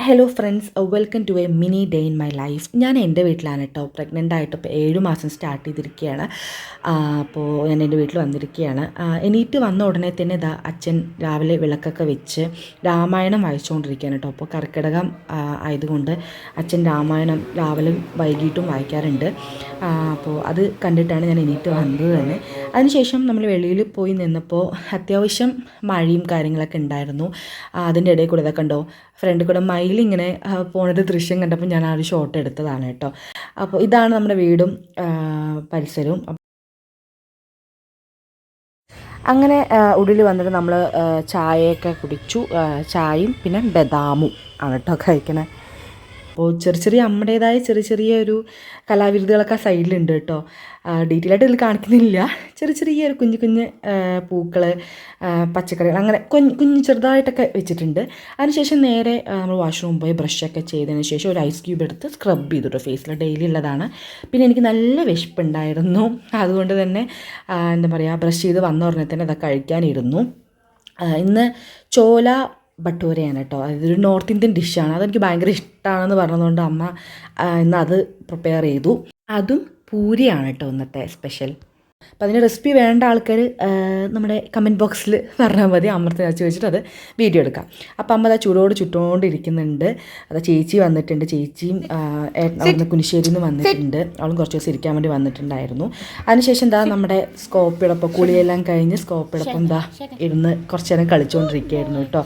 Hello friends, welcome to a mini day in my life. ഞാൻ എൻ്റെ വീട്ടിലാണ് കേട്ടോ. പ്രഗ്നൻ്റ് ആയിട്ട് ഇപ്പോൾ 7 മാസം സ്റ്റാർട്ട് ചെയ്തിരിക്കുകയാണ്. അപ്പോൾ ഞാൻ എൻ്റെ വീട്ടിൽ വന്നിരിക്കുകയാണ്. എണീറ്റ് വന്ന ഉടനെ തന്നെ അച്ഛൻ രാവിലെ വിളക്കൊക്കെ വെച്ച് രാമായണം വായിച്ചുകൊണ്ടിരിക്കുകയാണ് കേട്ടോ. അപ്പോൾ കർക്കിടകം ആയതുകൊണ്ട് അച്ഛൻ രാമായണം രാവിലെ വൈകിട്ടും വായിക്കാറുണ്ട്. അപ്പോൾ അത് കണ്ടിട്ടാണ് ഞാൻ എണീറ്റ് വന്നത് തന്നെ. അതിനുശേഷം നമ്മൾ വെളിയിൽ പോയി നിന്നപ്പോൾ അത്യാവശ്യം മഴയും കാര്യങ്ങളൊക്കെ ഉണ്ടായിരുന്നു. അതിൻ്റെ ഇടയിൽ കൂടെ ഇതൊക്കെ ഉണ്ടോ, ഫ്രണ്ടിൽ കൂടെ മയിലിങ്ങനെ പോണൊരു ദൃശ്യം കണ്ടപ്പോൾ ഞാൻ ആ ഒരു ഷോട്ട് എടുത്തതാണ് കേട്ടോ. അപ്പോൾ ഇതാണ് നമ്മുടെ വീടും പരിസരവും. അങ്ങനെ ഉള്ളിൽ വന്നിട്ട് നമ്മൾ ചായയൊക്കെ കുടിച്ചു. ചായയും പിന്നെ ബദാമും ആണ് കേട്ടോ കഴിക്കണേ. അപ്പോൾ ചെറിയ നമ്മുടേതായ ചെറിയൊരു കലാവിരുദ്ധകളൊക്കെ ആ സൈഡിലുണ്ട് കേട്ടോ. ഡീറ്റെയിൽ ആയിട്ട് ഇതിൽ കാണിക്കുന്നില്ല. ചെറിയൊരു കുഞ്ഞ് പൂക്കൾ, പച്ചക്കറികൾ, അങ്ങനെ കുഞ്ഞ് ചെറുതായിട്ടൊക്കെ വെച്ചിട്ടുണ്ട്. അതിനുശേഷം നേരെ നമ്മൾ വാഷ്റൂം പോയി ബ്രഷൊക്കെ ചെയ്തതിന് ശേഷം ഒരു ഐസ് ക്യൂബ് എടുത്ത് സ്ക്രബ് ചെയ്തു കേട്ടോ. ഫേസിൽ ഡെയിലി ഉള്ളതാണ്. പിന്നെ എനിക്ക് നല്ല വിശപ്പുണ്ടായിരുന്നു. അതുകൊണ്ട് തന്നെ എന്താ പറയുക, ബ്രഷ് ചെയ്ത് വന്ന ഉടനെ തന്നെ അതൊക്കെ കഴിക്കാനിരുന്നു. ഇന്ന് ചോല ഭട്ടൂരയാണ് കേട്ടോ. അതൊരു നോർത്ത് ഇന്ത്യൻ ഡിഷാണ്. അതെനിക്ക് ഭയങ്കര ഇഷ്ടമാണെന്ന് പറഞ്ഞതുകൊണ്ട് അമ്മ ഇന്ന് അത് പ്രിപ്പയർ ചെയ്തു. അതും പൂരിയാണ് കേട്ടോ ഇന്നത്തെ സ്പെഷ്യൽ. അപ്പോൾ അതിന് റെസിപ്പി വേണ്ട ആൾക്കാർ നമ്മുടെ കമൻറ്റ് ബോക്സിൽ പറഞ്ഞാൽ മതി. അമർത്തി വെച്ചിട്ട് അത് വീഡിയോ എടുക്കാം. അപ്പോൾ അമ്മ അത് ചുട്ടോണ്ടിരിക്കുന്നുണ്ട്. അത് ചേച്ചി വന്നിട്ടുണ്ട്. ചേച്ചിയും അവിടുന്ന് കുനിശ്ശേരിയിൽ നിന്ന് വന്നിട്ടുണ്ട്. അവളും കുറച്ച് ദിവസം ഇരിക്കാൻ വേണ്ടി വന്നിട്ടുണ്ടായിരുന്നു. അതിനുശേഷം നമ്മുടെ സ്കോപ്പിയോടൊപ്പം കുളിയെല്ലാം കഴിഞ്ഞ് സ്കോപ്പിയോടൊപ്പം ഇരുന്ന് കുറച്ച് നേരം കളിച്ചുകൊണ്ടിരിക്കുകയായിരുന്നു കേട്ടോ.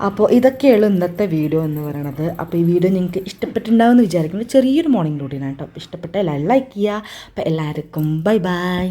അപ്പോൾ ഇതൊക്കെയുള്ളൂ ഇന്നത്തെ വീഡിയോ എന്ന് പറയണത്. അപ്പോൾ ഈ വീഡിയോ നിങ്ങൾക്ക് ഇഷ്ടപ്പെട്ടിട്ടുണ്ടാവുമെന്ന് വിചാരിക്കുന്നു. ചെറിയൊരു മോർണിംഗ് റൂട്ടീനാണ് കേട്ടോ. ഇഷ്ടപ്പെട്ട എല്ലാവരും ലൈക്ക് ചെയ്യുക. അപ്പോൾ എല്ലാവർക്കും ബൈ.